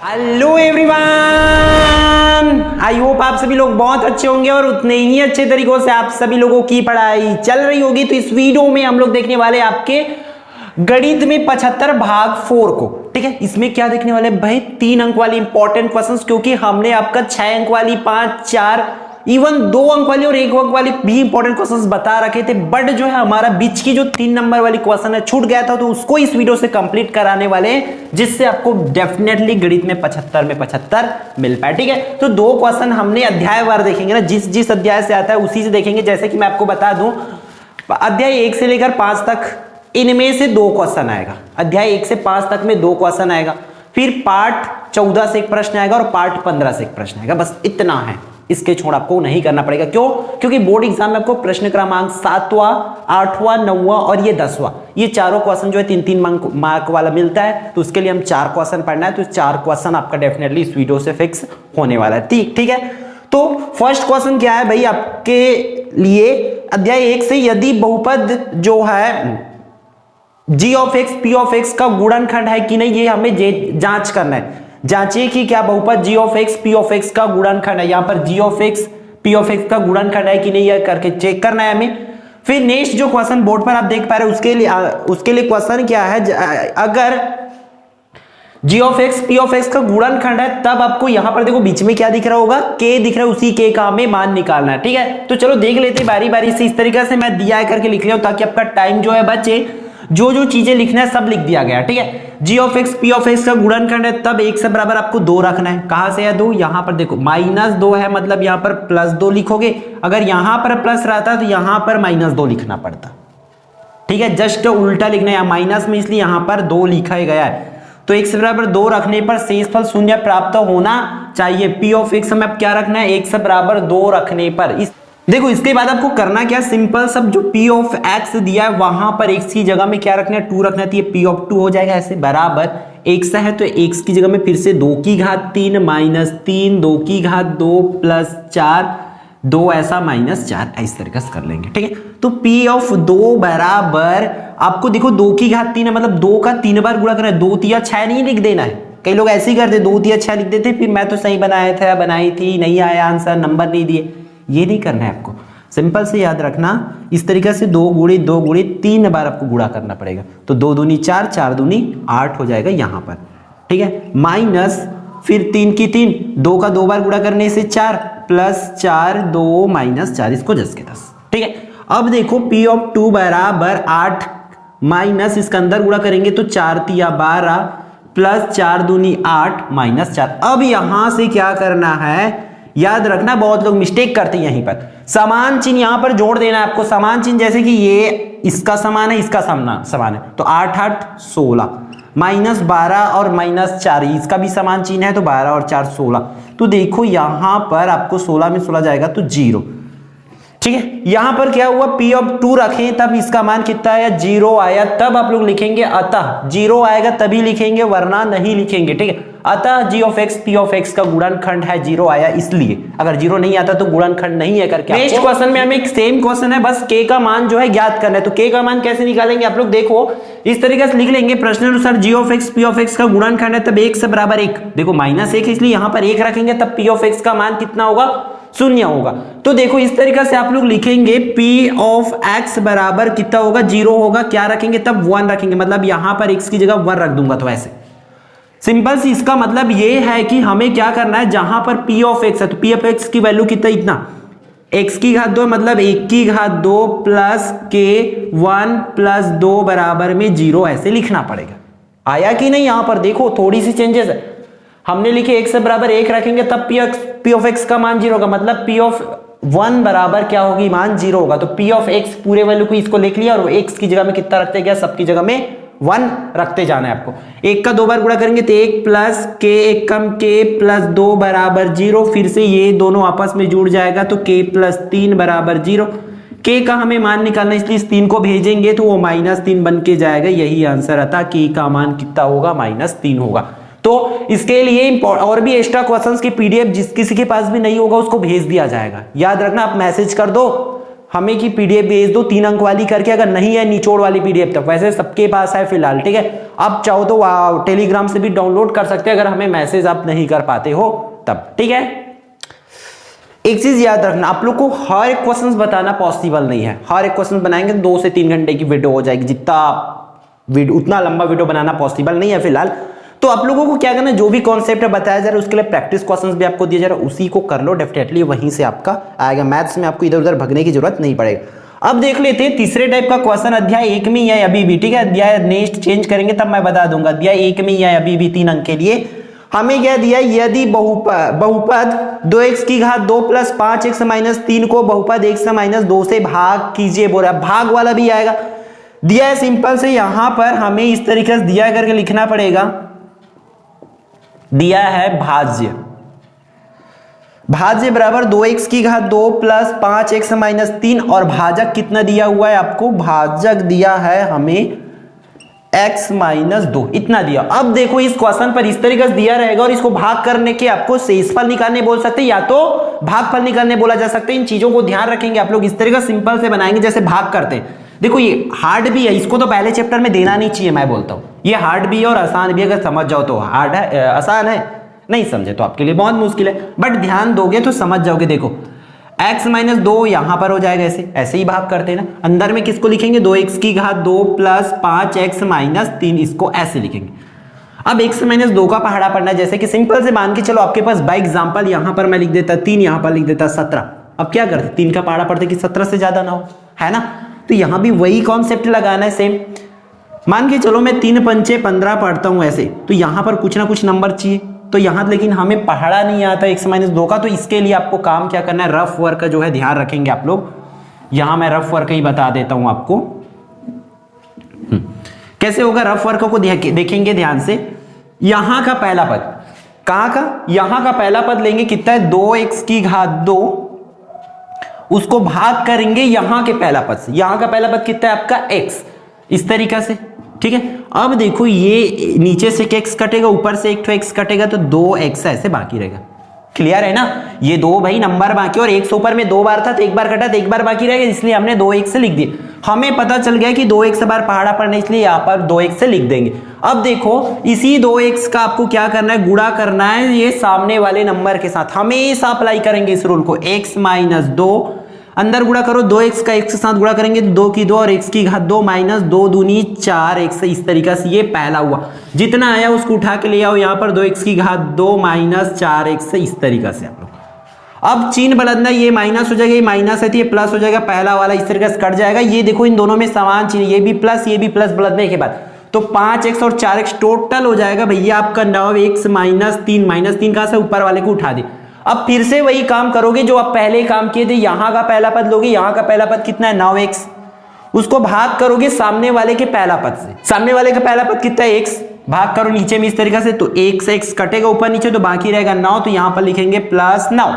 Hello everyone, I hope आप सभी लोग बहुत अच्छे होंगे और उतने ही अच्छे तरीकों से आप सभी लोगों की पढ़ाई चल रही होगी। तो इस वीडियो में हम लोग देखने वाले आपके गणित में 75 भाग 4 को। ठीक है, इसमें क्या देखने वाले भाई, 3 अंक वाली इंपॉर्टेंट क्वेश्चंस, क्योंकि हमने आपका 6 अंक वाली, 5, 4, इवन 2 अंक वाली और 1 अंक वाली भी इंपॉर्टेंट क्वेश्चंस बता रखे थे। बट जो है हमारा बीच की जो 3 नंबर वाली क्वेश्चन है छूट गया था, तो उसको इस वीडियो से कंप्लीट कराने वाले हैं, जिससे आपको डेफिनेटली गणित में 75 में 75 मिल पाए। ठीक है, तो 2 क्वेश्चन हमने अध्यायवार देखेंगे ना, जिस अध्याय से आता है उसी से देखेंगे। जैसे कि मैं आपको बता दूं, अध्याय 1 से लेकर 5 तक इनमें से 2 क्वेश्चन आएगा। अध्याय 1 से 5 तक में 2 क्वेश्चन आएगा, फिर पार्ट 14 से एक प्रश्न आएगा और पार्ट 15 से एक प्रश्न आएगा। बस इतना है, इसके छोड़ आपको नहीं करना पड़ेगा। क्यों? क्योंकि बोर्ड एग्जाम में आपको प्रश्न क्रमांक 7वां, 8वां, 9वां और ये 10वां, ये चारों क्वेश्चन जो है 3-3 मार्क वाला मिलता है। तो उसके लिए हम 4 क्वेश्चन पढ़ना है, तो 4 क्वेश्चन आपका डेफिनेटली इस वीडियो से फिक्स होने वाला है। ठीक है, तो फर्स्ट क्वेश्चन क्या है भाई आपके लिए, अध्याय 1 से यदि बहुपद जो है g of x P of x का गुणनखंड है कि नहीं, ये हमें जांच करना है। जांचिए कि क्या बहुपद g of x P of x का गुणनखंड है। यहां पर g of x P of x का गुणनखंड है कि नहीं, यह करके चेक करना है हमें। फिर नेक्स्ट जो क्वेश्चन बोर्ड पर आप देख पा रहे हैं, उसके लिए क्वेश्चन क्या है, अगर g of x P of x का गुणनखंड है, तब आपको यहां पर देखो बीच में क्या दिख रहा होगा, k दिख रहा है, उसी k का हमें मान निकालना है। ठीक है, तो चलो देख लेते हैं बारी बारी से। इस तरीके से मैं दिया करके लिख लिया हूं, ताकि आपका टाइम जो है बचे। जो चीजें लिखना है सब लिख दिया गया। ठीक है, g of x P of x का गुणनखंड है, तब 1 से बराबर आपको 2 रखना है। कहां से है 2? यहां पर देखो -2 है, मतलब यहां पर +2 लिखोगे। अगर यहां पर प्लस रहता तो यहां पर -2 लिखना पड़ता। ठीक है, जस्ट उल्टा लिखना है, माइनस में इसलिए यहां पर 2 लिखा गया है। तो 1 से बराबर 2 रखने पर शेषफल 0 प्राप्त होना चाहिए। पी ऑफ एक्स में अब क्या रखना है, 1 से बराबर 2 रखने पर देखो इसके बाद आपको करना क्या, सिंपल सब जो p ऑफ x दिया है वहां पर x की जगह में क्या रखना है, 2 रखना है। तो ये p ऑफ 2 हो जाएगा ऐसे, बराबर x है तो x की जगह में फिर से 2 की घात 3 -3 2 की घात 2 +4 2 ऐसा -4, इस तरीके से कर लेंगे। ठीक है, तो p ऑफ 2 बराबर आपको देखो 2 की घात 3 है, मतलब 2 का 3 बार गुणा करना है। 2 तिया 6 नहीं लिख देना है, कई लोग ऐसे ही करते 2 तिया 6 लिख देते, फिर मैं तो सही बनाई थी, नहीं आया आंसर, नंबर नहीं दिए। ये नहीं करना है आपको, सिंपल से याद रखना, इस तरीके से 2 गुणे 3 बार आपको गुणा करना पड़ेगा। तो 2 दूनी 4, 4 दूनी 8 हो जाएगा यहां पर। ठीक है, माइनस फिर 3 की 3, 2 का 2 बार गुणा करने से 4 +4 2 -4, इसको 10 के 10। ठीक है, अब देखो p ऑफ 2 बराबर 8 माइनस इसका अंदर गुणा करेंगे तो 4 तिया 12 +4 दूनी 8 -4। अब यहां से क्या करना है, याद रखना, बहुत लोग मिस्टेक करते हैं यहीं पर। समान चिन्ह यहां पर जोड़ देना है आपको, समान चिन्ह, जैसे कि ये इसका समान है, इसका समान है, तो 8 8 16 -12 और -4, इसका भी समान चिन्ह है, तो 12 और 4 16। तो देखो यहां पर आपको 16 में 16 जाएगा तो 0। ठीक है, यहां पर क्या हुआ, p ऑफ 2 रखें तब इसका मान कितना आया, 0 आया, तब आप लोग लिखेंगे अतः 0 आएगा तभी लिखेंगे, वरना नहीं लिखेंगे। ठीक है, अतः g of x p of x का गुणनखंड है, 0 आया इसलिए, अगर 0 नहीं आता तो गुणनखंड नहीं है करके। नेक्स्ट क्वेश्चन में हमें एक सेम क्वेश्चन है, बस k का मान जो है ज्ञात करना है। तो k का मान कैसे निकालेंगे आप लोग देखो, इस तरीके से लिख लेंगे, प्रश्नानुसार g of x p of x का गुणनखंड है, तब 1 से बराबर 1, देखो -1 इसलिए यहां पर 1 रखेंगे, तब p ऑफ x का मान कितना होगा, 0 होगा। तो देखो इस तरीके से आप लोग लिखेंगे, p ऑफ x बराबर कितना होगा, 0 होगा, क्या रखेंगे तब 1 रखेंगे, मतलब यहां पर x की जगह 1 रख दूंगा। तो ऐसे सिंपल सी इसका मतलब ये है कि हमें क्या करना है, जहां पर p ऑफ x है तो p ऑफ x की वैल्यू कितना, इतना, x की घात 2 मतलब 1 की घात 2 प्लस k 1 + 2 बराबर में 0, ऐसे लिखना पड़ेगा। आया कि नहीं, यहां पर देखो थोड़ी सी चेंजेस है, हमने लिखे 1 से बराबर 1 रखेंगे तब p ऑफ x का मान 0 होगा, मतलब p ऑफ 1 बराबर क्या होगी, मान 0 होगा। तो p ऑफ x पूरे वैल्यू को इसको लिख लिया, और x की जगह में कितना रखते गया, सबकी जगह में 1 रखते जाना है आपको। 1 का 2 बार गुणा करेंगे तो 1 + k 1 कम k + 2 बराबर 0, फिर से ये दोनों आपस में जुड़ जाएगा तो k + 3 बराबर 0। k का हमें मान निकालना, इसलिए इस 3 को भेजेंगे तो वो -3 बन के जाएगा, यही आंसर आता। k का मान कितना होगा, -3 होगा। तो इसके लिए और भी एक्स्ट्रा क्वेश्चंस की पीडीएफ जिस किसी के पास भी नहीं होगा उसको भेज दिया जाएगा। याद रखना, आप मैसेज कर दो हमें की पीडीएफ भेज दो 3 अंक वाली करके, अगर नहीं है निचोड़ वाली पीडीएफ तक, वैसे सबके पास है फिलहाल। ठीक है, आप चाहो तो टेलीग्राम से भी डाउनलोड कर सकते हैं अगर हमें मैसेज आप नहीं कर पाते हो तब, ठीक है। एक चीज याद रखना, आप लोग को हर एक क्वेश्चन बताना पॉसिबल नहीं है। हर एक क्वेश्चन बनाएंगे 2 से 3 घंटे की वीडियो हो जाएगी, जितना उतना लंबा वीडियो बनाना पॉसिबल नहीं है फिलहाल। तो आप लोगों को क्या करना है, जो भी कॉन्सेप्ट बताया जा रहा है उसके लिए प्रैक्टिस क्वेश्चंस भी आपको दिया जा रहा है, उसी को कर लो, डेफिनेटली वहीं से आपका आएगा। मैथ्स में आपको इधर उधर भगने की जरूरत नहीं पड़ेगा। अब देख लेते हैं तीसरे टाइप का क्वेश्चन, अध्याय 1 में है अभी भी, ठीक है। अध्याय नेक्स्ट चेंज करेंगे तब मैं बता दूंगा। अध्याय 1 में है अभी भी 3 अंक के लिए। हमें क्या दिया, यदि बहुपद 2x की घात 2 प्लस 5x माइनस 3 को बहुपद x माइनस 2 से भाग कीजिए बोला। भाग वाला भी आएगा, दिया है सिंपल से। यहां पर हमें इस तरीके से दिया करके लिखना पड़ेगा, दिया है भाज्य, भाज्य बराबर 2x की घात 2 प्लस 5x माइनस 3 और भाजक कितना दिया हुआ है आपको, भाजक दिया है हमें x माइनस 2, इतना दिया। अब देखो इस क्वेश्चन पर इस तरीके से दिया रहेगा और इसको भाग करने के आपको शेषफल निकालने बोल सकते हैं या तो भागफल निकालने बोला जा सकता है। इन चीजों को ध्यान रखेंगे आप लोग, इस तरीके से सिंपल से बनाएंगे जैसे भाग करते हैं। देखो ये हार्ड भी है, इसको तो पहले चैप्टर में देना नहीं चाहिए, मैं बोलता हूं ये हार्ड भी है और आसान भी। अगर समझ जाओ तो हार्ड है, आसान है, नहीं समझे तो आपके लिए बहुत मुश्किल है, बट ध्यान दोगे तो समझ जाओगे। देखो x माइनस 2 यहां पर हो जाएगा, ऐसे ऐसे ही भाग करते हैं ना। अंदर में किसको लिखेंगे, 2x की घात 2 प्लस 5x माइनस 3, इसको ऐसे लिखेंगे। अब x माइनस 2 का पहाड़ा पढ़ना है, जैसे कि सिंपल से मान के चलो आपके पास बाय एग्जांपल यहां पर मैं लिख देता 3, यहां पर लिख देता 17। अब क्या करते, 3 का पहाड़ा पढ़ते कि 17 से ज्यादा ना हो, है ना। तो यहां भी वही कॉन्सेप्ट लगाना है सेम। मान के चलो मैं 3 पंचे 15 पढ़ता हूं ऐसे, तो यहां पर कुछ ना कुछ नंबर चाहिए, तो यहां लेकिन हमें पहाड़ा नहीं आता x माइनस 2 का। तो इसके लिए आपको काम क्या करना है, रफ वर्क का जो है ध्यान रखेंगे आप लोग। यहां मैं रफ वर्क ही बता देता हूं आपको कैसे होगा। रफ वर्क को देखेंगे ध्यान से। यहां का पहला पद, कहां का, यहां का पहला पद लेंगे, कितना है 2x की घात 2, उसको भाग करेंगे यहां के पहला पद से। यहां का पहला पद कितना है आपका x, इस तरीका से, ठीक है। अब देखो ये नीचे से x कटेगा, ऊपर से एक तो x कटेगा, तो 2x ऐसे बाकी रहेगा। क्लियर है ना, ये 2 भाई नंबर बाकी और x ऊपर में 2 बार था तो 1 बार कटा तो 1 बार बाकी रहेगा, इसलिए हमने 2x से लिख दिया। हमें पता चल गया कि 2x बार पहाड़ा पढ़ना, इसलिए यहाँ पर 2x से लिख देंगे। अब देखो इसी 2x का आपको क्या करना है, गुणा करना है ये सामने वाले नंबर के साथ। हमेशा अप्लाई करेंगे इस रूल को, x माइनस 2 अंदर गुणा करो, 2x का x के साथ गुणा करेंगे 2 की 2 और x की घात 2 माइनस 2 दूनी 4x, इस तरीका से ये पहला हुआ। जितना आया उसको उठा के ले आओ यहाँ पर, 2x की घात 2 माइनस 4x, इस तरीका से आप लोग। अब चिन्ह बदलना, ये माइनस हो जाएगा, ये माइनस है तो ये प्लस हो जाएगा, पहला वाला इस तरीके से कट जाएगा। ये देखो इन दोनों में समान चिन्ह, ये भी प्लस बदलने के बाद तो 5x और 4x टोटल हो जाएगा भैया आपका 9x माइनस 3, माइनस 3 कहां से, ऊपर वाले को उठा दे। अब फिर से वही काम करोगे जो आप पहले काम किए थे। यहां का पहला पद लोगे, यहां का पहला पद कितना है 9x, उसको भाग करोगे सामने वाले के पहला पद से। सामने वाले का पहला पद कितना है x, भाग करो नीचे में इस तरीके से, तो x कटेगा ऊपर नीचे तो बाकी रहेगा 9, तो यहां पर लिखेंगे प्लस 9।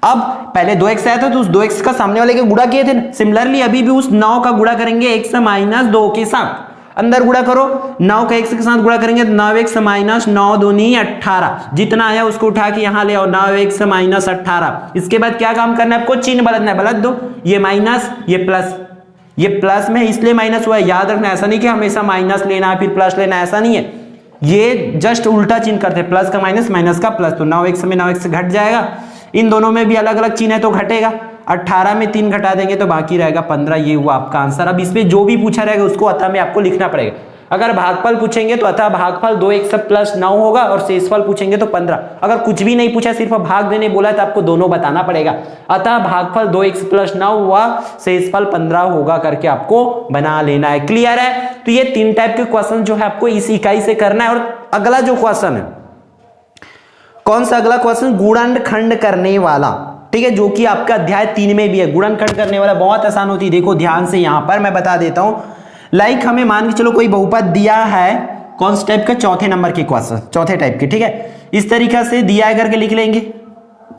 अब पहले 2x आया था तो उस 2x का सामने वाले के गुणा किए थे, सिमिलरली अभी भी उस 9 का गुणा करेंगे x माइनस 2 के साथ। अंदर गुणा करो, 9 का x के साथ गुणा करेंगे 9x माइनस 9 दूनी 18, जितना आया उसको उठा के यहां ले आओ 9x माइनस 18। इसके बाद क्या काम करना है आपको, चिन्ह बदलना है, बदल दो, ये माइनस ये प्लस, ये प्लस में इसलिए माइनस हुआ है, याद रखना। ऐसा नहीं कि हमेशा माइनस लेना है फिर प्लस लेना है, ऐसा नहीं है, ये जस्ट उल्टा चिन्ह करते हैं, प्लस का माइनस, माइनस का प्लस। तो 9x में 9x घट जाएगा, इन दोनों में भी अलग अलग चिन्ह है तो घटेगा। 18 में 3 घटा देंगे तो बाकी रहेगा 15, ये हुआ आपका आंसर। अब इसमें जो भी पूछा रहेगा उसको अतः में आपको लिखना पड़ेगा। अगर भागफल पूछेंगे तो अतः भागफल 2x प्लस 9 होगा और शेषफल पूछेंगे तो 15। अगर कुछ भी नहीं पूछा सिर्फ भाग देने बोला तो आपको दोनों बताना पड़ेगा। अतः भागफल 2x प्लस 9 हुआ, शेषफल 15 होगा करके आपको बना लेना है। क्लियर है, तो ये 3 टाइप के क्वेश्चन जो है आपको इस इकाई से करना है। और अगला जो क्वेश्चन है, कौन सा अगला क्वेश्चन, गुणनखंड करने वाला, ठीक है, जो कि आपका अध्याय 3 में भी है। गुणनखंड करने वाला बहुत आसान होती है, देखो ध्यान से यहां पर मैं बता देता हूं। लाइक हमें मान के चलो कोई बहुपद दिया है, कौन सा टाइप का, चौथे नंबर की क्वेश्चन, चौथे टाइप की, ठीक है। इस तरीका से दिया है करके लिख लेंगे।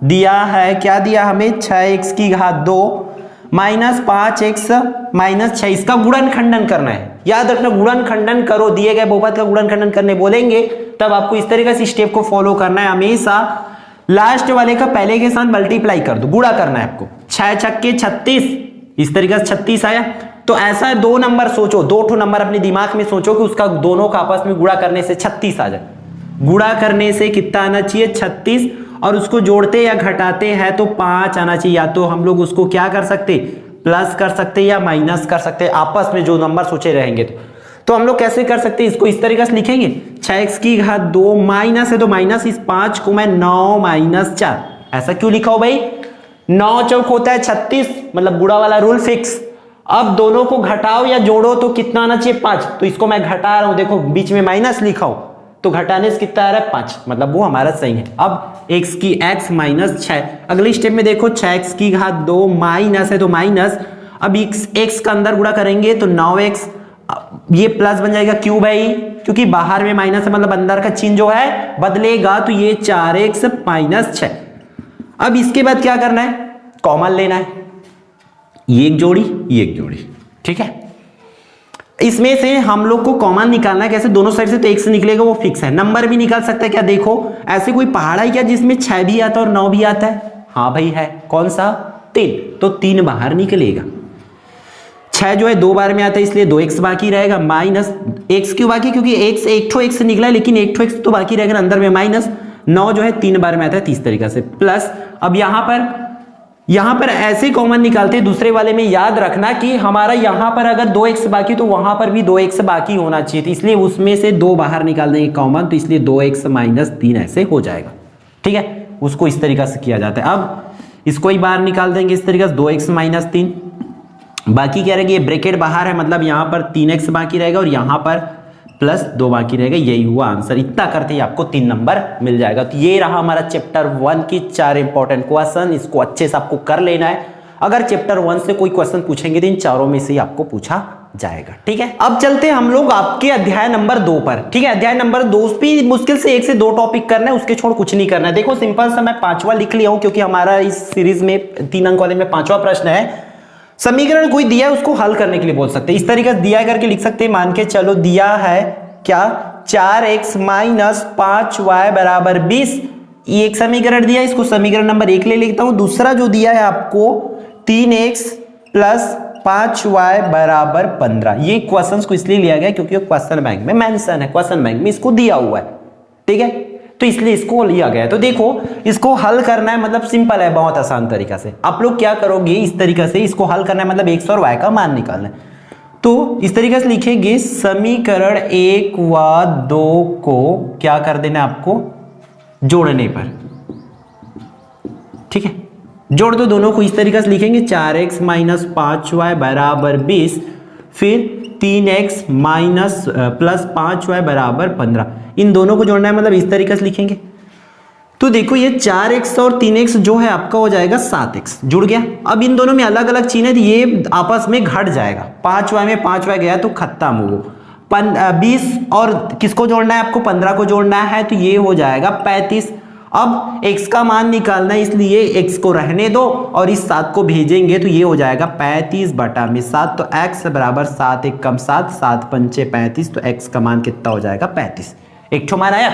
दिया है, क्या दिया हमें, 6x की घात 2 माइनस 5x माइनस 6, इसका गुणनखंडन करना है। याद रखना, गुणनखंडन करो, दिए गए बहुपद का गुणनखंडन करने बोलेंगे तब आपको इस तरीके से स्टेप को फॉलो करना है। हमेशा लास्ट वाले का पहले के साथ मल्टीप्लाई कर दो, गुणा करना है आपको। 6 छक्के 36, इस तरीके से 36 आया तो ऐसा 2 नंबर सोचो, 2 ठो नंबर अपने दिमाग में सोचो कि उसका दोनों का आपस में गुणा करने से 36 आ जाए। गुणा करने से कितना आना चाहिए 36, और उसको जोड़ते या घटाते हैं तो 5 आना चाहिए। या तो हम लोग उसको क्या कर सकते, प्लस कर सकते या माइनस कर सकते, आपस में जो नंबर सोचे रहेंगे। तो हम लोग कैसे कर सकते हैं इसको, इस तरीके से लिखेंगे 6x की घात 2 माइनस है तो माइनस इस 5 को मैं 9 माइनस 4, ऐसा क्यों लिखा हो भाई, 9 चौक होता है 36, मतलब गुणा वाला रूल फिक्स। अब दोनों को घटाओ या जोड़ो तो कितना आना चाहिए 5, तो इसको मैं घटा रहा हूं, देखो बीच में माइनस लिखा हो तो घटाने से कितना आ रहा है 5, मतलब वो हमारा सही है। अब x की x माइनस 6, अगली स्टेप में देखो 6x की घात 2 माइनस है तो माइनस, अब x का अंदर गुणा करेंगे तो 9x, ये प्लस बन जाएगा, क्यों भाई, क्योंकि बाहर में माइनस है मतलब अंदर का चिन्ह जो है बदलेगा, तो ये 4x माइनस 6। अब इसके बाद क्या करना है, कॉमन लेना है, ये एक जोड़ी ये एक जोड़ी, ठीक है। इसमें से हम लोग को कॉमन निकालना है, कैसे, दोनों साइड से तो x निकलेगा वो फिक्स है। नंबर भी निकाल सकता है क्या, देखो ऐसे कोई पहाड़ा है क्या जिसमें 6 भी आता है और 9 भी आता है, हाँ भाई है, कौन सा 3, तो 3 बाहर निकलेगा। 6 जो है 2 बार में आता है इसलिए 2x बाकी रहेगा, माइनस x क्यों बाकी, क्योंकि x एक ठो x निकला है लेकिन एक ठो x तो बाकी रहेगा अंदर में, माइनस 9 जो है 3 बार में आता है 30 तरीका से, प्लस अब यहां पर ऐसे कॉमन निकालते हैं दूसरे वाले में, याद रखना कि हमारा यहां पर अगर 2x बाकी तो वहां पर भी 2x बाकी होना चाहिए, तो इसलिए उसमें से 2 बाहर निकाल देंगे कॉमन, तो इसलिए 2x माइनस 3 ऐसे हो जाएगा, ठीक है। उसको इस तरीका से किया जाता है। अब इसको ही बाहर निकाल देंगे इस तरीके से 2x माइनस 3, बाकी क्या रहेगा, ये ब्रैकेट बाहर है मतलब यहां पर 3x बाकी रहेगा और यहां पर प्लस 2 बाकी रहेगा, यही हुआ आंसर। इतना करते ही आपको 3 नंबर मिल जाएगा। तो ये रहा हमारा चैप्टर 1 की 4 इंपॉर्टेंट क्वेश्चन, इसको अच्छे से आपको कर लेना है। अगर चैप्टर 1 से कोई क्वेश्चन पूछेंगे तो इन चारों में से ही आपको पूछा जाएगा, ठीक है। अब चलते हैं हम लोग आपके अध्याय नंबर 2 पर, ठीक है। अध्याय नंबर 2 भी मुश्किल से 1 से 2 टॉपिक करना है, उसके छोड़ कुछ नहीं करना है। देखो सिंपल सा मैं 5वां लिख लिया हूं क्योंकि हमारा इस सीरीज में 3 अंक वाले में 5वां प्रश्न है। समीकरण कोई दिया है उसको हल करने के लिए बोल सकते हैं, इस तरीके से दिया करके लिख सकते हैं। मान के चलो दिया है क्या, 4x माइनस 5y बराबर 20, ये एक समीकरण दिया, इसको समीकरण नंबर 1 ले लेता हूं। दूसरा जो दिया है आपको 3x प्लस 5y बराबर 15, ये क्वेश्चंस को इसलिए लिया गया क्योंकि क्वेश्चन बैंक में मेंशन है, क्वेश्चन बैंक में इसको दिया हुआ है, ठीक है, तो इसलिए इसको लिया गया है। तो देखो इसको हल करना है, मतलब सिंपल है, बहुत आसान तरीका से। आप लोग क्या करोगे, इस तरीके से इसको हल करना है, मतलब x और y का मान निकालना है। तो इस तरीके से लिखेंगे समीकरण 1 व 2 को क्या कर देना आपको, जोड़ने पर, ठीक है, जोड़ दो दोनों को। इस तरीके से लिखेंगे 4x माइनस 5y बराबर 20, फिर 3x माइनस प्लस 5y बराबर 15, इन दोनों को जोड़ना है, मतलब इस तरीके से लिखेंगे। तो देखो ये 4x और 3x जो है आपका हो जाएगा 7x, जुड़ गया। अब इन दोनों में अलग अलग चिन्ह है, ये आपस में घट जाएगा, 5y में 5y गया तो खत्म हो। 20 और किसको जोड़ना है आपको, 15 को जोड़ना है, तो ये हो जाएगा 35। अब x का मान निकालना है इसलिए x को रहने दो और इस 7 को भेजेंगे तो ये हो जाएगा 35 बटा में 7, तो x बराबर 7 1 कम 7, 7 पंचे 35, तो x का मान कितना हो जाएगा 35। एक ठो मान आया।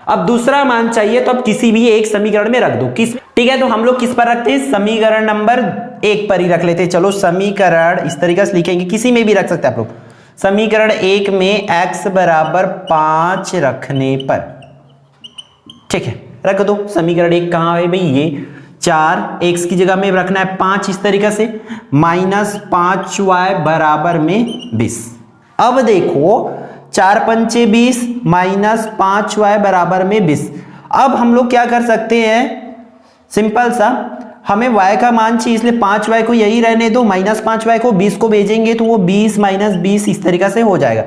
अब दूसरा मान चाहिए तो अब किसी भी एक समीकरण में रख दो, किस, ठीक है। तो हम लोग किस पर रखते हैं, समीकरण नंबर 1 पर ही रख लेते हैं। चलो समीकरण इस तरीके से लिखेंगे, किसी में भी रख सकते हैं आप लोग। समीकरण 1 में x बराबर 5 रखने पर, ठीक है, रख दो। समीकरण 1 कहां है भाई, ये 4x की जगह में रखना है 5, इस तरीके से, माइनस 5y बराबर में 20। अब देखो 4 पंचे 20 माइनस 5y बराबर में 20। अब हम लोग क्या कर सकते हैं, सिंपल सा, हमें y का मान चाहिए इसलिए 5y को यही रहने दो, माइनस 5y को 20 को भेजेंगे तो वो 20 माइनस 20 इस तरीके से हो जाएगा।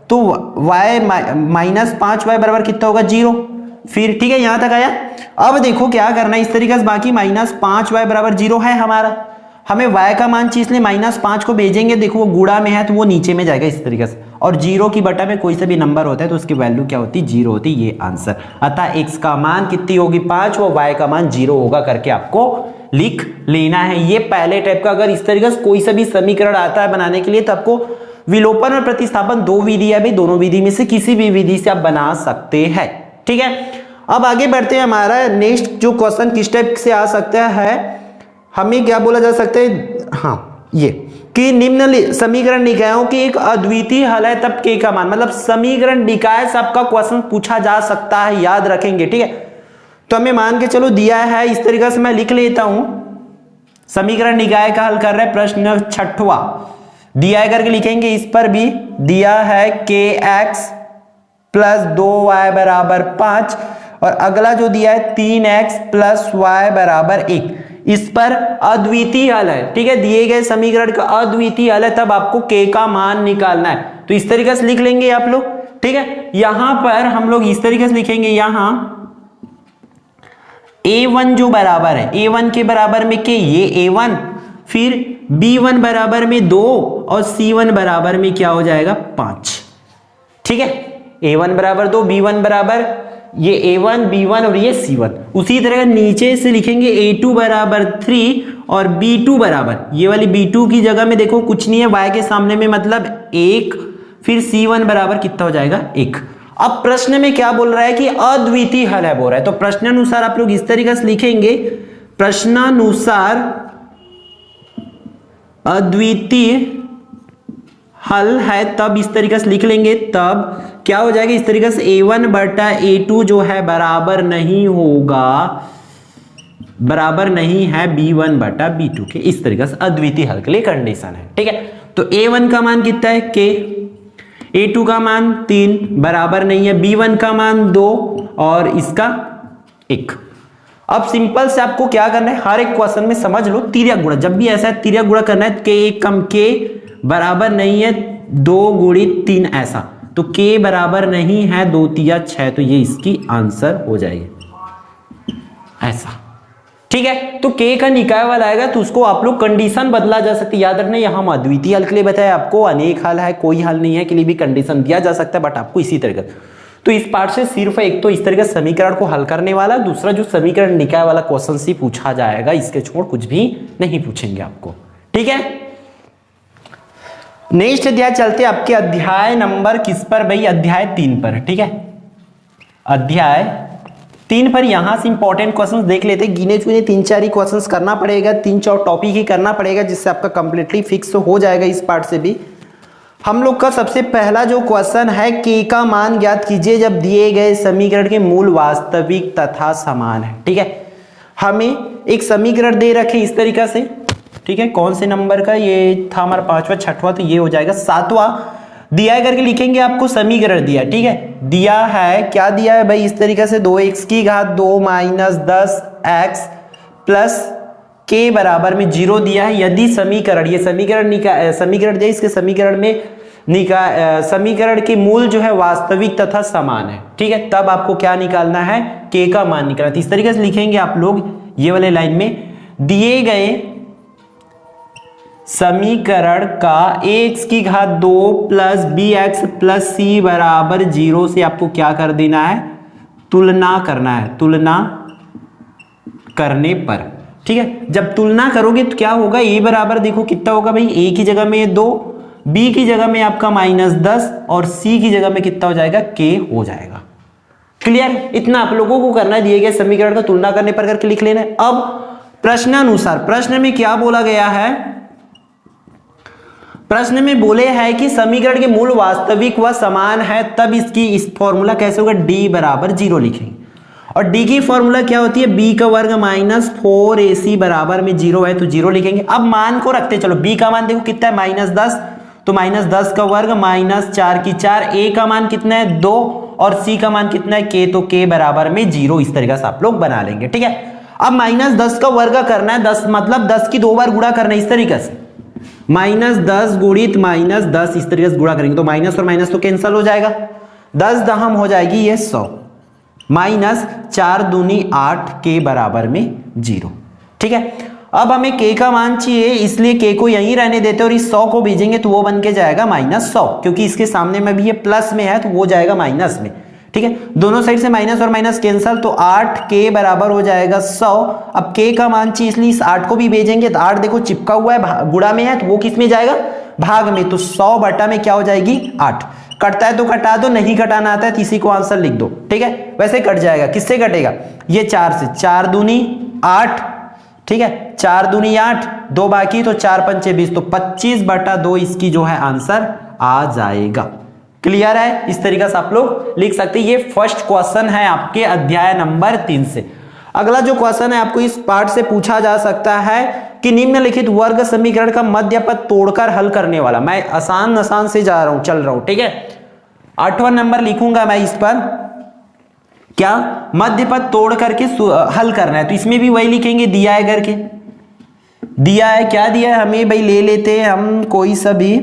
तो y माइनस 5y बराबर कितना होगा, 0। फिर ठीक है, यहां तक आया। अब देखो क्या करना है इस तरीके से, बाकी माइनस 5y बराबर 0 है हमारा, हमें y का मान चाहिए इसलिए माइनस 5 को भेजेंगे, देखो वो गुणा में है तो वो नीचे में जाएगा इस तरीके से, और 0 की बटा में कोई सा भी नंबर होता है तो उसकी वैल्यू क्या होती है, 0 होती है, ये आंसर। अतः x का मान कितनी होगी 5 व y का मान 0 होगा करके आपको लिख लेना है। ये पहले टाइप का, अगर इस तरीके से कोई सा भी समीकरण आता है बनाने के लिए तो आपको विलोपन और प्रतिस्थापन 2 विधि है भाई, दोनों विधि में से किसी भी विधि से आप बना सकते हैं, ठीक है। अब आगे बढ़ते हैं, हमारा नेक्स्ट जो क्वेश्चन किस टाइप से आ सकता है, हमें क्या बोला जा सकता है, हाँ ये कि निम्न समीकरण निकायों की एक अद्वितीय हल है तब के का मान, मतलब समीकरण निकाय से आपका क्वेश्चन पूछा जा सकता है, याद रखेंगे। ठीक है, तो हमें मान के चलो दिया है इस तरीके से, मैं लिख लेता हूं। समीकरण निकाय का हल कर रहे हैं, प्रश्न 6वां दिया है करके लिखेंगे। इस पर भी दिया है kx प्लस 2y बराबर 5 और अगला जो दिया है 3x प्लस y बराबर 1। इस पर अद्वितीय हल है। ठीक है, दिए गए समीकरण का अद्वितीय हल है तब आपको k का मान निकालना है। तो इस तरीके से लिख लेंगे आप लोग। ठीक है, यहां पर हम लोग इस तरीके से लिखेंगे, यहां a1 जो बराबर है, a1 के बराबर में k, ये a1, फिर b1 बराबर में 2 और c1 बराबर में क्या हो जाएगा 5। ठीक है, a1 बराबर 2, b1 बराबर ये a1 b1 और ये c1। उसी तरह नीचे से लिखेंगे a2 बराबर 3 और b2 बराबर, ये वाली b2 की जगह में देखो कुछ नहीं है, y के सामने में मतलब 1, फिर c1 बराबर कितना हो जाएगा 1। अब प्रश्न में क्या बोल रहा है कि अद्वितीय हल है बोल रहा है, तो प्रश्नानुसार आप लोग इस तरीके से लिखेंगे, प्रश्नानुसार अद्वितीय हल है तब इस तरीके से लिख लेंगे। तब क्या हो जाएगा इस तरीके से a1 बटा a2 जो है बराबर नहीं होगा, बराबर नहीं है b1 बटा b2 के। इस तरीके से अद्वितीय हल के लिए कंडीशन है। ठीक है, तो a1 का मान कितना है k, a2 का मान 3 बराबर नहीं है, b1 का मान 2 और इसका 1। अब सिंपल से आपको क्या करना है, हर एक क्वेश्चन में समझ लो तिर्यक गुणा, जब भी ऐसा है तिर्यक गुणा करना है। k कम k बराबर नहीं है 2 गुणित 3 ऐसा, तो k बराबर नहीं है 2 तिया 6, तो ये इसकी आंसर हो जाएगी ऐसा। ठीक है, तो k का निकाय वाला आएगा तो उसको आप लोग कंडीशन बदला जा सकती है। याद रखना, यहां हम अद्वितीय हल के लिए बताया आपको, अनेक हल है, कोई हल नहीं है के लिए भी कंडीशन दिया जा सकता है, बट आपको इसी तरीके। तो इस पार्ट से सिर्फ एक तो इस तरीके समीकरण को हल करने वाला, दूसरा जो समीकरण निकाय वाला क्वेश्चन ही पूछा जाएगा, इसके छोड़ कुछ भी नहीं पूछेंगे आपको। ठीक है, नेक्स्ट अध्याय चलते आपके अध्याय नंबर किस पर भाई, अध्याय 3 पर। ठीक है, अध्याय 3 पर यहां से इंपॉर्टेंट क्वेश्चंस देख लेते, गिने चुने 3-4 ही क्वेश्चंस करना पड़ेगा, 3-4 टॉपिक ही करना पड़ेगा, जिससे आपका कंप्लीटली फिक्स हो जाएगा। इस पार्ट से भी हम लोग का सबसे पहला जो क्वेश्चन है, k का मान ज्ञात कीजिए जब दिए गए समीकरण के मूल वास्तविक तथा समान है। ठीक है, हमें एक समीकरण दे रखे इस तरीका से। ठीक है, कौन से नंबर का, ये था हमारा 5वां 6वां, तो ये हो जाएगा 7वां। दिया है करके लिखेंगे, आपको समीकरण दिया। ठीक है, दिया है, क्या दिया है भाई, इस तरीके से 2x की घात 2 माइनस 10x प्लस k बराबर में 0 दिया है। यदि समीकरण, ये समीकरण दिया, इसके समीकरण में समीकरण के मूल जो है वास्तविक तथा समान है। ठीक है, तब आपको क्या निकालना है, k का मान निकालना है। इस तरीके से लिखेंगे आप लोग ये वाले लाइन में, दिए गए समीकरण का x की घात 2 प्लस bx प्लस c बराबर 0 से आपको क्या कर देना है, तुलना करना है, तुलना करने पर। ठीक है, जब तुलना करोगे तो क्या होगा, a बराबर देखो कितना होगा भाई, a की जगह में 2, b की जगह में आपका -10 और c की जगह में कितना हो जाएगा, k हो जाएगा। क्लियर, इतना आप लोगों को करना है, दिए गए समीकरण का तुलना करने पर करके लिख लेना है। अब प्रश्नानुसार, प्रश्न में क्या बोला गया है, प्रश्न में बोले हैं कि समीकरण के मूल वास्तविक व समान है, तब इसकी इस फॉर्मूला कैसे होगा, d बराबर 0 लिखेंगे। और d की फॉर्मूला क्या होती है, b का वर्ग माइनस 4ac बराबर में 0 है, तो 0 लिखेंगे। अब मान को रखते चलो, b का मान देखो कितना है, -10, तो -10 का वर्ग माइनस 4 की 4, a का मान कितना है 2 और c का मान कितना है k, तो k बराबर में 0। इस तरीके से आप लोग बना लेंगे। ठीक है, अब -10 का वर्ग करना है, 10 मतलब 10 की 2 बार गुणा करना है, इस तरीके से -10 गुणित -10 इस तरीके से गुणा करेंगे तो माइनस और माइनस तो कैंसिल हो जाएगा, 10 दहम हो जाएगी ये 100, माइनस 4 दूनी 8 के बराबर में 0। ठीक है, अब हमें k का मान चाहिए, इसलिए k को यहीं रहने देते और इस 100 को भेजेंगे तो वो बन के जाएगा -100, क्योंकि इसके सामने में भी ये प्लस में है तो वो जाएगा माइनस में। ठीक है, दोनों साइड से माइनस और माइनस कैंसिल, तो 8k बराबर हो जाएगा 100। अब k का मान चाहिए, इसलिए इस 8 को भी भेजेंगे तो 8 देखो चिपका हुआ है, गुणा में है तो वो किस में जाएगा, भाग में, तो 100 बटा में क्या हो जाएगी 8। कटता है तो कटा दो, नहीं कटाना आता है तो इसी को आंसर लिख दो। ठीक है, वैसे कट जाएगा, किससे कटेगा, ये 4 से, 4 दूनी 8 ठीक है, 4 दूनी 8, 2 बाकी तो 4 पंचे 20, तो 25/2 इसकी जो है आंसर आ जाएगा। क्लियर है? इस तरीके से आप लोग लिख सकते हैं। ये फर्स्ट क्वेश्चन है आपके अध्याय नंबर 3 से। अगला जो क्वेश्चन है आपको इस पार्ट से पूछा जा सकता है कि निम्नलिखित वर्ग समीकरण का मध्य पद तोड़कर हल करने वाला। मैं आसान से जा रहा हूं, चल रहा हूं, ठीक है। 8वां नंबर लिखूंगा मैं इस पर, क्या मध्य पद तोड़ करके हल करना है, तो इसमें भी वही लिखेंगे, दिया है करके। दिया है, क्या दिया है हमें भाई, ले लेते हैं हम कोई सभी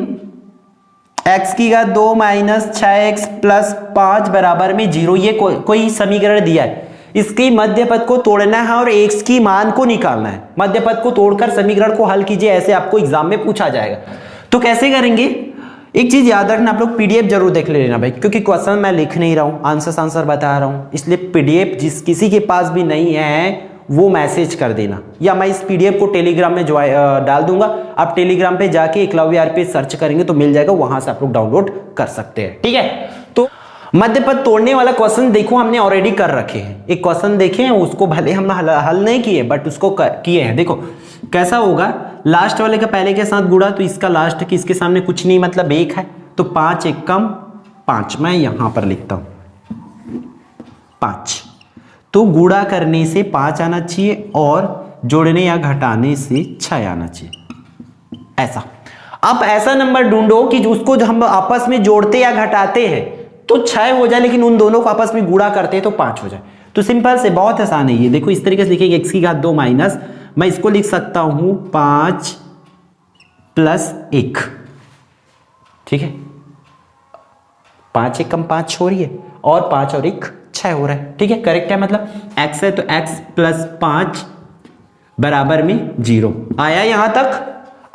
x की घात 2 माइनस 6x प्लस 5 बराबर में 0। ये कोई समीकरण दिया है, इसकी मध्य पद को तोड़ना है और x की मान को निकालना है। मध्य पद को तोड़कर समीकरण को हल कीजिए, ऐसे आपको एग्जाम में पूछा जाएगा। तो कैसे करेंगे, एक चीज याद रखना, आप लोग पीडीएफ जरूर देख लेना भाई, क्योंकि क्वेश्चन मैं लिख नहीं रहा हूं, आंसर बता रहा हूं, इसलिए पीडीएफ किसी के पास भी नहीं है वो मैसेज कर देना, या मैं इस पीडीएफ को टेलीग्राम में डाल दूंगा। आप टेलीग्राम पे जाके एकलव्य आरपी सर्च करेंगे तो मिल जाएगा, वहां से आप लोग डाउनलोड कर सकते हैं, ठीक है। तो मध्य पद तोड़ने वाला क्वेश्चन देखो हमने ऑलरेडी कर रखे हैं। एक क्वेश्चन देखे हैं, उसको भले हम हल नहीं किए बट उसको किए हैं। देखो कैसा होगा, लास्ट वाले का पहले के साथ गुणा, तो इसका लास्ट की इसके सामने कुछ नहीं मतलब 1 है, तो 5 1 कम 5, मैं यहां पर लिखता हूं 5। तो गुणा करने से 5 आना चाहिए और जोड़ने या घटाने से 6 आना चाहिए, ऐसा। आप ऐसा नंबर ढूंढो कि उसको हम आपस में जोड़ते या घटाते हैं तो 6 हो जाए, लेकिन उन दोनों को आपस में गुणा करते हैं तो 5 हो जाए। तो सिंपल से बहुत आसान है ये। देखो इस तरीके से लिखेंगे, x की घात 2 माइनस, मैं इसको लिख सकता हूं 5 प्लस 1, ठीक है। 5 1 कम 5 हो रही है और 5 और 1 6 हो रहा है, ठीक है, करेक्ट है। मतलब x है तो x प्लस 5 बराबर में 0 आया यहां तक।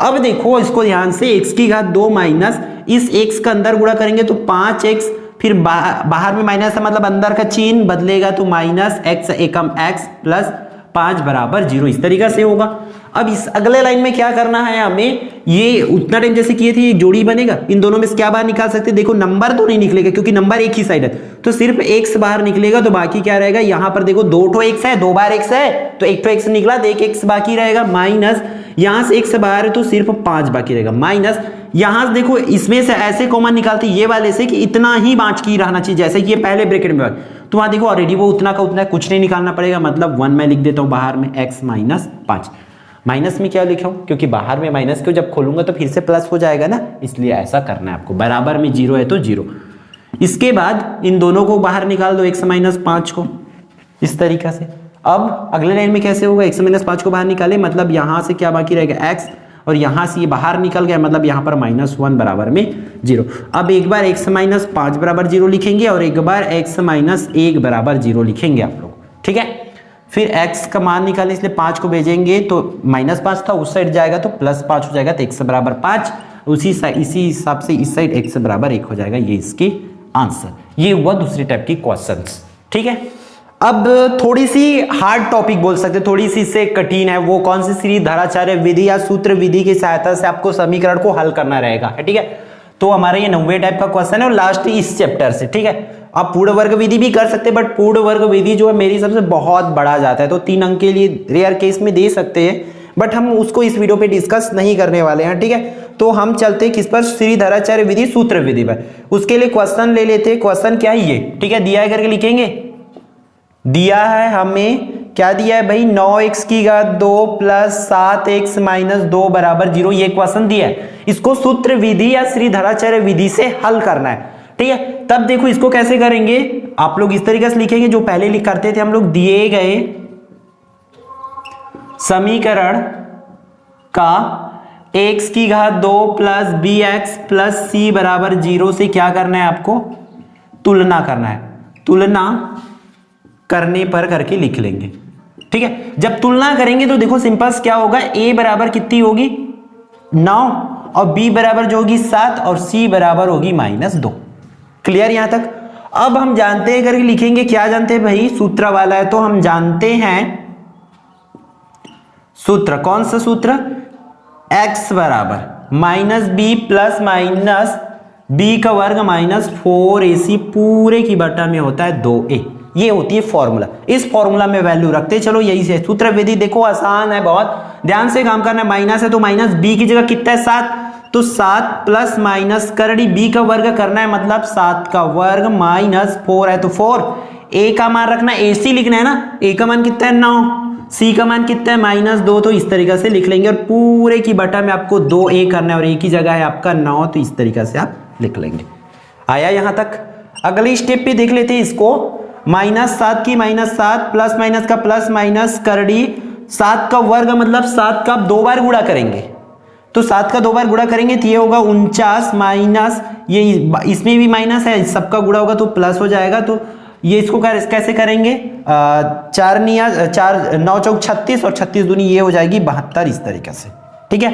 अब देखो इसको ध्यान से, x की घात 2 माइनस, इस x का अंदर गुणा करेंगे तो 5x, फिर बाहर में माइनस है मतलब अंदर का चिन्ह बदलेगा तो माइनस x एकम x प्लस 5 बराबर 0, इस तरीका से होगा। अब इस अगले लाइन में क्या करना है हमें, ये उतना टाइम जैसे किए थे ये जोड़ी बनेगा, इन दोनों में से क्या बाहर निकाल सकते हैं, देखो नंबर तो नहीं निकलेगा क्योंकि नंबर एक ही साइड है, तो सिर्फ x बाहर निकलेगा, तो बाकी क्या रहेगा, यहां पर देखो 2 ठो x है, 2 बार x है तो 1 ठो x निकला, तो 1 x बाकी रहेगा, माइनस यहां से x बाहर है तो सिर्फ 5 बाकी रहेगा, माइनस यहां से देखो इसमें से ऐसे कॉमन निकालते ये वाले से कि इतना ही बाकी रहना चाहिए, जैसे कि ये पहले ब्रैकेट में, तो वहां देखो ऑलरेडी वो उतना का उतना, कुछ नहीं निकालना पड़ेगा, मतलब 1 मैं लिख देता हूं बाहर में, x माइनस 5। माइनस में क्या लिखा हूं, क्योंकि बाहर में माइनस को जब खोलूंगा तो फिर से प्लस हो जाएगा ना, इसलिए ऐसा करना है आपको। बराबर में 0 है तो 0। इसके बाद इन दोनों को बाहर निकाल दो, x माइनस 5 को, इस तरीका से। अब अगले लाइन में कैसे होगा, x माइनस 5 को बाहर निकाले, मतलब यहां से क्या बाकी रहेगा x, और यहां से ये बाहर निकल गया, मतलब यहां पर -1 बराबर में 0। अब एक बार x माइनस 5 बराबर 0 लिखेंगे और एक बार x माइनस 1 बराबर 0 लिखेंगे आप लोग, ठीक है। फिर x का मान निकालें, इसलिए 5 को भेजेंगे तो -5 था, उस साइड जाएगा तो +5 हो जाएगा, तो x बराबर 5, इसी हिसाब से इस साइड x बराबर 1 हो जाएगा, ये इसकी आंसर। ये हुआ दूसरी टाइप की क्वेश्चंस, ठीक है। अब थोड़ी सी हार्ड टॉपिक बोल सकते, थोड़ी सी इससे कठिन है, वो कौन सी, श्री धराचार्य विधि या सूत्र विधि की सहायता से आपको समीकरण को हल करना रहेगा, ठीक है। तो हमारा ये 90वें टाइप का क्वेश्चन है और लास्ट इस चैप्टर से, ठीक है। आप पूर्ण वर्ग विधि भी कर सकते हैं, बट पूर्ण वर्ग विधि जो है मेरी हिसाब से बहुत बड़ा जाता है, तो 3 अंक के लिए रेयर केस में दे सकते हैं, बट हम उसको इस वीडियो पे डिस्कस नहीं करने वाले हैं, ठीक है। तो हम चलते हैं किस पर, श्री धराचार्य विधि सूत्र विधि पर। उसके लिए क्वेश्चन ले लेते हैं। क्वेश्चन क्या है ये, ठीक है, दिया है करके लिखेंगे। दिया है हमें, क्या दिया है भाई, 9x की घात 2 प्लस 7x माइनस 2 बराबर 0, ये क्वेश्चन दिया है। इसको सूत्र विधि या श्री धराचार्य विधि से हल करना है, ठीक है। तब देखो इसको कैसे करेंगे, आप लोग इस तरीके से लिखेंगे जो पहले लिख करते थे हम लोग, दिए गए समीकरण का x की घात 2 प्लस bx प्लस c बराबर 0 से क्या करना है आपको, तुलना करना है। तुलना करने पर करके लिख लेंगे, ठीक है। जब तुलना करेंगे तो देखो सिंपल क्या होगा, a बराबर कितनी होगी 9 और b बराबर जो होगी 7 और c बराबर होगी -2। क्लियर यहां तक। अब हम जानते हैं करके लिखेंगे, क्या जानते हैं भाई, सूत्र वाला है तो हम जानते हैं सूत्र, कौन सा सूत्र, x बराबर minus b plus minus b का वर्ग माइनस 4ac पूरे की बटा में होता है 2a। ये होती है फॉर्मूला। इस फॉर्मूला में वैल्यू रखते चलो, यही से सूत्र विधि देखो आसान है बहुत, ध्यान से काम करना है। माइनस है तो माइनस बी की जगह कितना है 7, तो 7 प्लस माइनस करड़ी बी का वर्ग करना है, मतलब 7 का वर्ग माइनस 4 है तो 4, ए का मान रखना है, AC लिखना है ना, ए का मान कितना है 9, सी का मान कितना है -2, तो इस तरीके से लिख लेंगे और पूरे की बटा में आपको 2a करना है और ए की जगह है आपका 9, तो इस तरीके से आप लिख लेंगे। आया यहां तक? अगली स्टेप पे देख लेते हैं इसको। -7 की -7 प्लस माइनस का प्लस माइनस करड़ी 7 का वर्ग मतलब 7 का आप 2 बार गुणा करेंगे, तो 7 का 2 बार गुणा करेंगे तो ये होगा 49 माइनस ये इसमें भी माइनस है, सबका गुणा होगा तो प्लस हो जाएगा। तो ये इसको कैसे करेंगे, 4 9 चौक 36 और 36 दूनी ये हो जाएगी 72, इस तरीके से। ठीक है,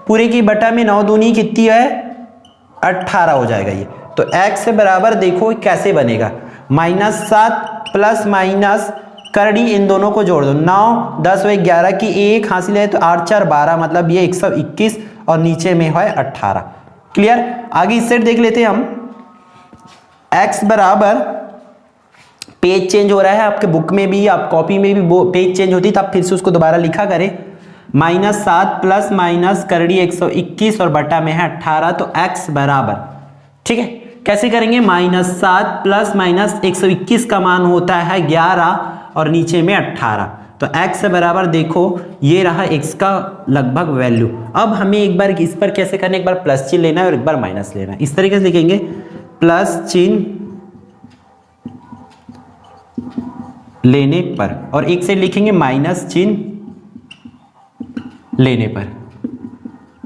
पूरे की बटा में 9 दूनी कितनी है 18 हो जाएगा ये। तो x बराबर देखो कैसे बनेगा, -7 प्लस माइनस करड़ी इन दोनों को जोड़ दो, 9 10 व 11 की 1 हासिल है तो 8 4 12, मतलब ये 121 और नीचे में है 18। क्लियर? आगे इस सेट देख लेते हैं हम। x बराबर पेज चेंज हो रहा है आपके बुक में भी, आप कॉपी में भी पेज चेंज होती है, तब फिर से उसको दोबारा लिखा करें। -7 प्लस माइनस करड़ी 121 और बटा में है 18, तो x बराबर, ठीक है कैसे करेंगे, -7 प्लस माइनस 121 का मान होता है 11 और नीचे में 18, तो x बराबर देखो ये रहा x का लगभग वैल्यू। अब हमें एक बार इस पर कैसे करना है, एक बार प्लस चिन्ह लेना है और एक बार माइनस लेना है। इस तरीके से लिखेंगे, प्लस चिन्ह लेने पर और एक से लिखेंगे माइनस चिन्ह लेने पर।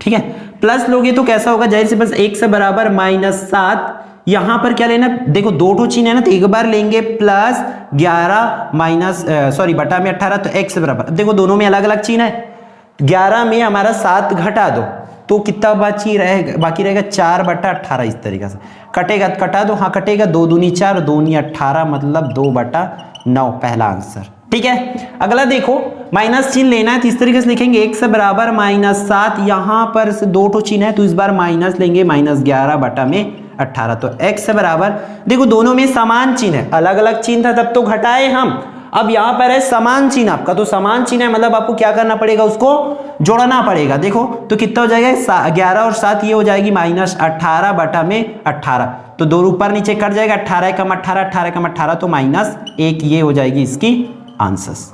ठीक है, प्लस लोगे तो कैसा होगा, जाहिर सी बस x बराबर -7, यहां पर क्या लेना, देखो 2 ठो चिन्ह है ना, तो एक बार लेंगे प्लस 11 माइनस बटा में 18, तो x बराबर, देखो दोनों में अलग अलग चिन्ह है, 11 में हमारा 7 घटा दो तो कितना बाकी रहेगा 4 बटा 18, इस तरीके से कटेगा, कटा दो, हाँ कटेगा, 2 दूनी 4 2 नी 18, मतलब 2 बटा 9 पहला आंसर। ठीक है, अगला देखो माइनस चिन्ह लेना है तो इस तरीके से लिखेंगे, x बराबर -7, यहां पर से 2 ठो चिन्ह है तो इस बार माइनस लेंगे, -11 बटा में 18, तो x बराबर, देखो दोनों में समान चिन्ह है, अलग अलग चिन्ह था तब तो घटाए हम, अब यहां पर है समान चिन्ह आपका, तो समान चिन्ह है मतलब आपको क्या करना पड़ेगा, उसको जोड़ना पड़ेगा। देखो तो कितना हो जाएगा, 11 और 7 ये हो जाएगी -18 बटा में 18, तो 2 ऊपर नीचे कट जाएगा, 18 कम 18 18 कम 18, तो -1 ये हो जाएगी इसकी आंसर्स।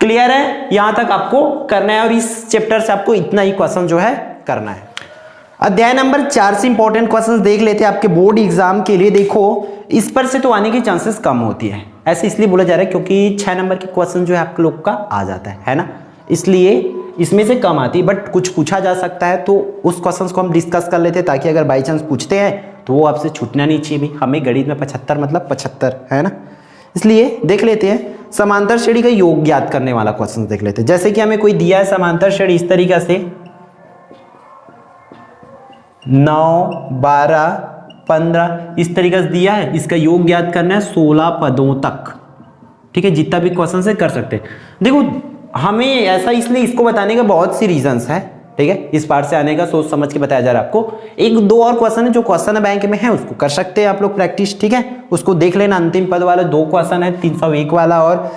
क्लियर है? यहां तक आपको करना है और इस चैप्टर से आपको इतना ही क्वेश्चन जो है करना है। अध्याय नंबर 4 से इंपॉर्टेंट क्वेश्चंस देख लेते हैं आपके बोर्ड एग्जाम के लिए। देखो इस पर से तो आने की चांसेस कम होती है, ऐसे इसलिए बोला जा रहा है क्योंकि 6 नंबर के क्वेश्चन जो है आप लोग का आ जाता है ना, इसलिए इसमें से कम आती है, बट कुछ पूछा जा सकता है तो उस क्वेश्चंस को हम डिस्कस कर लेते हैं, ताकि अगर बाई चांस पूछते हैं तो वो आपसे छूटना नहीं चाहिए भी। हमें गणित में 75 मतलब 75 है ना, इसलिए देख लेते हैं। समांतर श्रेणी का योग ज्ञात करने वाला क्वेश्चन देख लेते हैं। जैसे कि हमें कोई दिया है समांतर श्रेणी इस तरीके से 9 12 15 इस तरीके से दिया है, इसका योग ज्ञात करना है 16 पदों तक। ठीक है, जितना भी क्वेश्चन से कर सकते हैं। देखो हमें ऐसा इसलिए इसको बताने का बहुत सी रीजंस है, ठीक है, इस पार्ट से आने का सोच समझ के बताया जा रहा है आपको। 1-2 और क्वेश्चन है जो क्वेश्चन बैंक में है उसको कर सकते हैं आप लोग प्रैक्टिस, ठीक है, उसको देख लेना। अंतिम पद वाले 2 क्वेश्चन है, 301 वाला और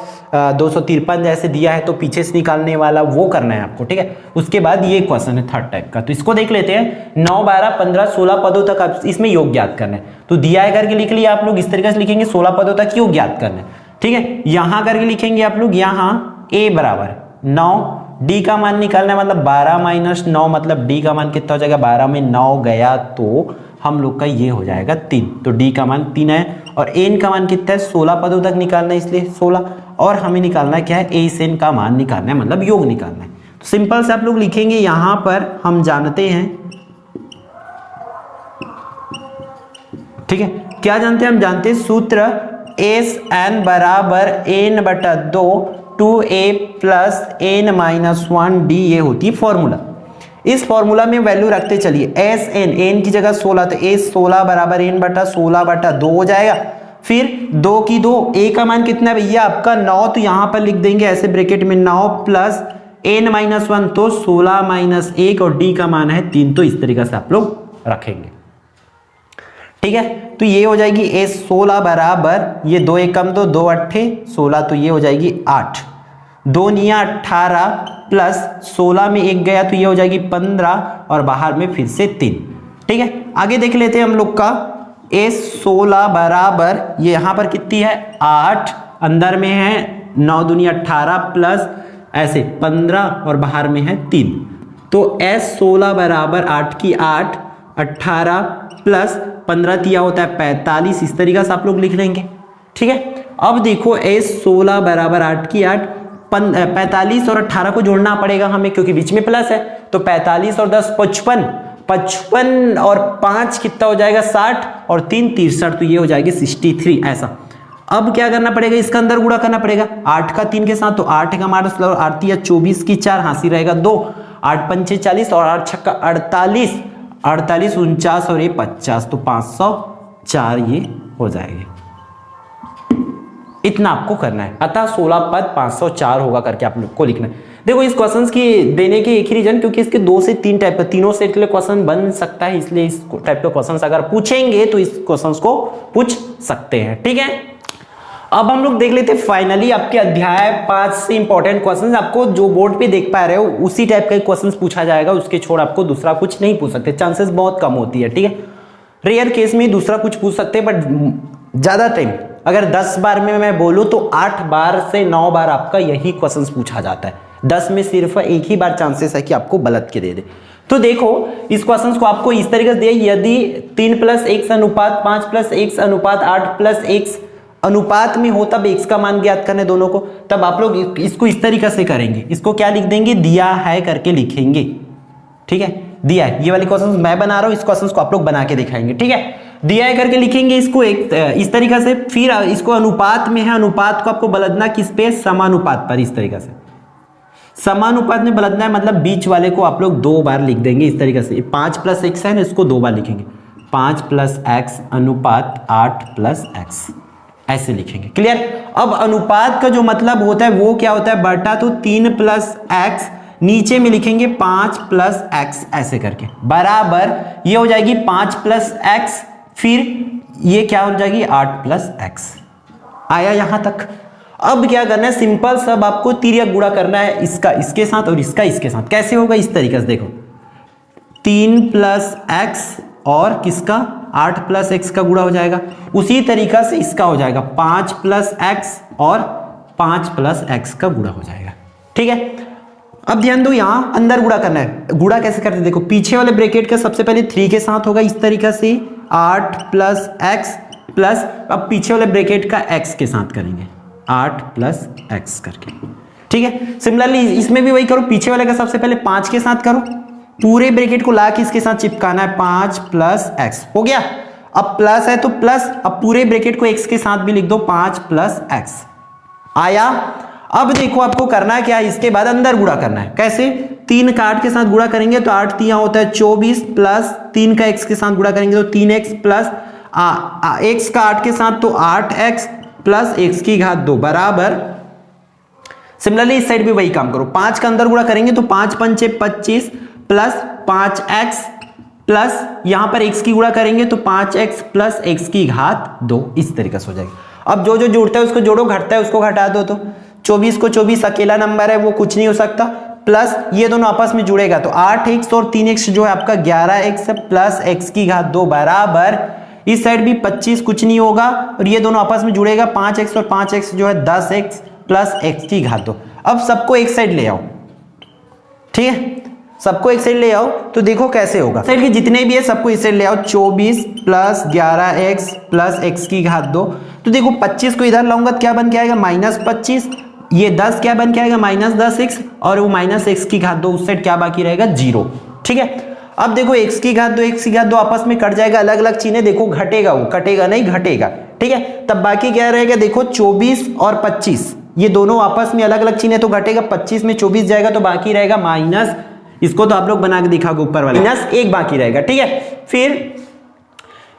253 जैसे दिया है तो पीछे से निकालने वाला वो करना है आपको, ठीक है। उसके बाद ये क्वेश्चन है थर्ड टाइप का, तो इसको देख लेते हैं। 9 12 15 16 पदों तक आप इसमें योग ज्ञात करना है, तो दिया है करके लिख लिया आप लोग, इस तरीके से लिखेंगे 16 पदों तक योग ज्ञात करना है, ठीक है। यहां करके लिखेंगे आप लोग, यहां a बराबर 9, d का मान निकालना है, मतलब 12 - 9, मतलब d का मान कितना हो जाएगा, 12 में 9 गया तो हम लोग का ये हो जाएगा 3, तो d का मान 3 है। और n का मान कितना है, 16 पदों तक निकालना है, इसलिए 16, और हमें निकालना है क्या है, a से n का मान निकालना है, मतलब योग निकालना है। तो सिंपल से आप लोग लिखेंगे, यहां पर हम जानते हैं, ठीक है, क्या जानते हैं, हम जानते हैं सूत्र Sn बराबर n/2 2a + n-1d, ये होती है फॉर्मूला। इस फॉर्मूला में वैल्यू रखते चलिए, Sn n की जगह 16, तो a 16 बराबर n/16/2 हो जाएगा। फिर 2 की 2, a का मान कितना है भैया आपका 9, तो यहां पर लिख देंगे ऐसे ब्रैकेट में 9 + n-1, तो 16 - 1, और d का मान है 3, तो इस तरीके से आप लोग रखेंगे, ठीक है, तो ये हो जाएगी एस 16 बराबर, ये 2 एक कम 2, 2 अट्ठे 16, तो ये हो जाएगी 8, 2 निया 18 प्लस 16 में 1 गया तो ये हो जाएगी 15 और बाहर में फिर से 3। ठीक है, आगे देख लेते हैं हम लोग का एस 16 बराबर, ये यहां पर कितनी है 8, अंदर में है 9 दूनी 18 प्लस ऐसे 15 और बाहर में है 3, तो एस 16 बराबर 8 की 8, 18 प्लस 15 तिया होता है 45, इस तरीका से आप लोग लिख लेंगे। ठीक है, अब देखो एस 16 बराबर 8 की 8, 45 और 18 को जोड़ना पड़ेगा हमें क्योंकि बीच में प्लस है, तो 45 और 10 55, 55 और 5 कितना हो जाएगा 60 और 3 63, तो ये हो जाएगी 63 ऐसा। अब क्या करना पड़ेगा, इसका अंदर गुणा करना पड़ेगा 8 का 3 के साथ, तो 8 का माइनस 8 या 24 की 4 हासिल रहेगा 2, 8 पंचे 40 और 8 छक्का 48, 48 49 और ये 50, तो 504 ये हो जाएगी। इतना आपको करना है, अतः 16 पद 504 होगा करके आप लोग को लिखना है। देखो इस क्वेश्चन की देने के एक ही रीजन, क्योंकि इसके 2 से 3 टाइप का तीनों सेट के लिए क्वेश्चन बन सकता है, इसलिए इस टाइप के क्वेश्चन अगर पूछेंगे तो इस क्वेश्चन को पूछ सकते हैं। ठीक है, अब हम लोग देख लेते हैं फाइनली आपके अध्याय 5 से इंपॉर्टेंट क्वेश्चंस। आपको जो बोर्ड पे देख पा रहे हो उसी टाइप का क्वेश्चंस पूछा जाएगा, उसके छोड़ आपको दूसरा कुछ नहीं पूछ सकते, चांसेस बहुत कम होती है। ठीक है, रेयर केस में दूसरा कुछ पूछ सकते हैं, बट ज्यादा टाइम अगर 10 बार में मैं बोलूं तो 8 बार से 9 बार आपका यही क्वेश्चंस पूछा जाता है, 10 में सिर्फ एक ही बार चांसेस है कि आपको गलत के दे दे। तो देखो इस क्वेश्चंस को आपको इस तरीके से दिया, यदि 3 + x अनुपात 5 + x अनुपात 8 + x अनुपात में हो तब x का मान ज्ञात करने दोनों को, तब आप लोग इसको इस तरीके से करेंगे, इसको क्या लिख देंगे, दिया है करके लिखेंगे। ठीक है, दिया है, ये वाली क्वेश्चन मैं बना रहा हूं, इस क्वेश्चन को आप लोग बना के दिखाएंगे। ठीक है, दिया है करके लिखेंगे इसको एक इस तरीके से, फिर इसको अनुपात में है, अनुपात को आपको बदलना किस पे, समानुपात पर, इस तरीके से समानुपात में बदलना है, मतलब बीच वाले को आप लोग 2 बार लिख देंगे इस तरीके से। 5 + x है ना, इसको 2 बार लिखेंगे, 5 + x अनुपात 8 + x ऐसे लिखेंगे। क्लियर। अब अनुपात का जो मतलब होता है वो क्या होता है, बटा, तो 3 + x, नीचे में लिखेंगे 5 + x ऐसे करके, बराबर ये हो जाएगी 5 + x, फिर ये क्या हो जाएगी 8 + x। आया यहां तक। अब क्या करना है, सिंपल सब आपको तिर्यक गुणा करना है, इसका इसके साथ और इसका इसके साथ। कैसे होगा, इस तरीके से देखो, 3 + x और किसका 8 + x का गुणा हो जाएगा, उसी तरीका से इसका हो जाएगा 5 + x और 5 + x का गुणा हो जाएगा। ठीक है, अब ध्यान दो, यहां अंदर गुणा करना है। गुणा कैसे करते हैं, देखो पीछे वाले ब्रैकेट का सबसे पहले 3 के साथ होगा इस तरीका से, 8 + x प्लस, अब पीछे वाले ब्रैकेट का x के साथ करेंगे 8 + x करके। ठीक है, सिमिलरली इसमें भी वही करो, पीछे वाले का सबसे पहले 5 के साथ करो, पूरे ब्रैकेट को ला के इसके साथ चिपकाना है, 5 + x हो गया। अब प्लस है तो प्लस, अब पूरे ब्रैकेट को x के साथ भी लिख दो, 5 + x आया। अब देखो आपको करना है क्या, इसके बाद अंदर गुणा करना है। कैसे, 3 का 8 के साथ गुणा करेंगे तो 8 तिया होता है 24, प्लस 3 का x के साथ गुणा करेंगे तो 3x, प्लस x का 8 के साथ तो 8x प्लस x की घात 2 बराबर। सिमिलरली इस साइड भी वही काम करो, 5 का अंदर गुणा करेंगे तो 5 पंचे 25 प्लस 5x प्लस यहां पर x की गुणा करेंगे तो 5x प्लस x की घात 2, इस तरीके से हो जाएगी। अब जो जो जुड़ता है उसको जोड़ो, घटता है उसको घटा दो, तो 24 को 24 अकेला नंबर है वो कुछ नहीं हो सकता, प्लस ये दोनों आपस में जुड़ेगा तो 8x और 3x जो है आपका 11x प्लस x की घात 2 बराबर, इस साइड भी 25 कुछ नहीं होगा और ये दोनों आपस में जुड़ेगा, 5x और 5x जो है 10x प्लस x की घात 2। अब सबको एक साइड ले आओ, ठीक है, सबको एक साइड ले आओ तो देखो कैसे होगा। साइड के जितने भी है सबको इस साइड ले आओ, 24 प्लस 11x प्लस x की घात 2, तो देखो 25 को इधर लाऊंगा क्या बन के आएगा -25, ये 10 क्या बन के आएगा -10x और वो -x की घात 2, उस साइड क्या बाकी रहेगा 0। ठीक है, अब देखो x की घात 2 x की घात 2 आपस में कट जाएगा, अलग अलग चीजें, देखो घटेगा, वो कटेगा नहीं, घटेगा। ठीक है, तब बाकी क्या रहेगा, देखो 24 और 25 ये दोनों आपस में अलग अलग चीजें तो घटेगा, 25 में 24 जाएगा तो बाकी रहेगा माइनस, इसको तो आप लोग बना के दिखाओगे ऊपर वाले, -1 बाकी रहेगा। ठीक है, फिर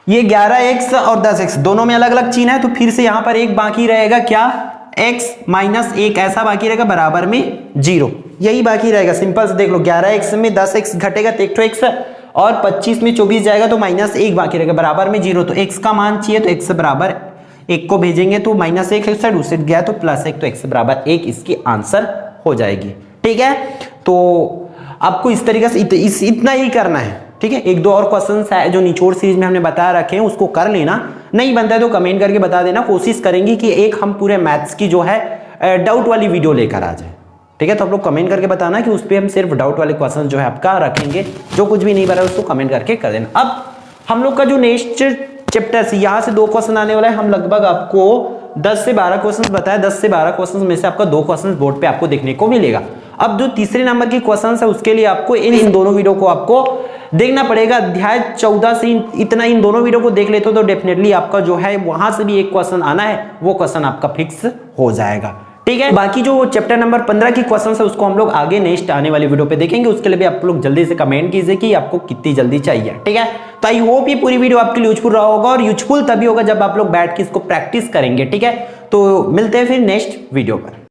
ये 11x और 10x दोनों में अलग अलग चिन्ह है तो फिर से यहां पर एक बाकी रहेगा, क्या x -1 ऐसा बाकी रहेगा बराबर में 0, यही बाकी रहेगा। सिंपल से देख लो, 11x में 10x घटेगा तो 1 x और 25 में 24 जाएगा तो -1 बाकी रहेगा, बराबर में 0। तो x का मान चाहिए तो x बराबर 1 को भेजेंगे तो -1 है, साइड उसे गया तो +1, तो x बराबर 1 इसकी आंसर हो जाएगी। ठीक है, तो आपको इस तरीके से इतना ही करना है। ठीक है, 1-2 और क्वेश्चंस है जो निचोड़ सीरीज में हमने बता रखे हैं, उसको कर लेना। नहीं बनता है तो कमेंट करके बता देना, कोशिश करेंगे कि एक हम पूरे मैथ्स की जो है डाउट वाली वीडियो लेकर आ जाए। ठीक है, तो आप लोग कमेंट करके बताना कि उस पर हम सिर्फ डाउट वाले क्वेश्चन जो है आपका रखेंगे, जो कुछ भी नहीं बना उसको कमेंट करके कर देना। अब हम लोग का जो नेक्स्ट चैप्टर से यहाँ से 2 क्वेश्चन आने वाला है, हम लगभग आपको 10 से 12 क्वेश्चन बताया, 10 से 12 क्वेश्चन में से आपका 2 क्वेश्चन बोर्ड पे आपको देखने को मिलेगा। अब जो तीसरे नंबर की क्वेश्चन है उसके लिए आपको इन दोनों वीडियो को आपको देखना पड़ेगा। अध्याय 14 से इतना इन दोनों वीडियो को देख लेते हो तो डेफिनेटली आपका जो है वहां से भी एक क्वेश्चन आना है, वो क्वेश्चन आपका फिक्स हो जाएगा। ठीक है, बाकी जो चैप्टर नंबर 15 की क्वेश्चन है उसको हम लोग आगे नेक्स्ट आने वाली वीडियो पे देखेंगे। उसके लिए भी आप लोग जल्दी से कमेंट कीजिए कि आपको कितनी जल्दी चाहिए। ठीक है, तो आई होप ये पूरी वीडियो आपके लिए यूजफुल रहा होगा, और यूजफुल तभी होगा जब आप लोग बैठ के इसको प्रैक्टिस करेंगे। ठीक है, तो मिलते हैं फिर नेक्स्ट वीडियो पर।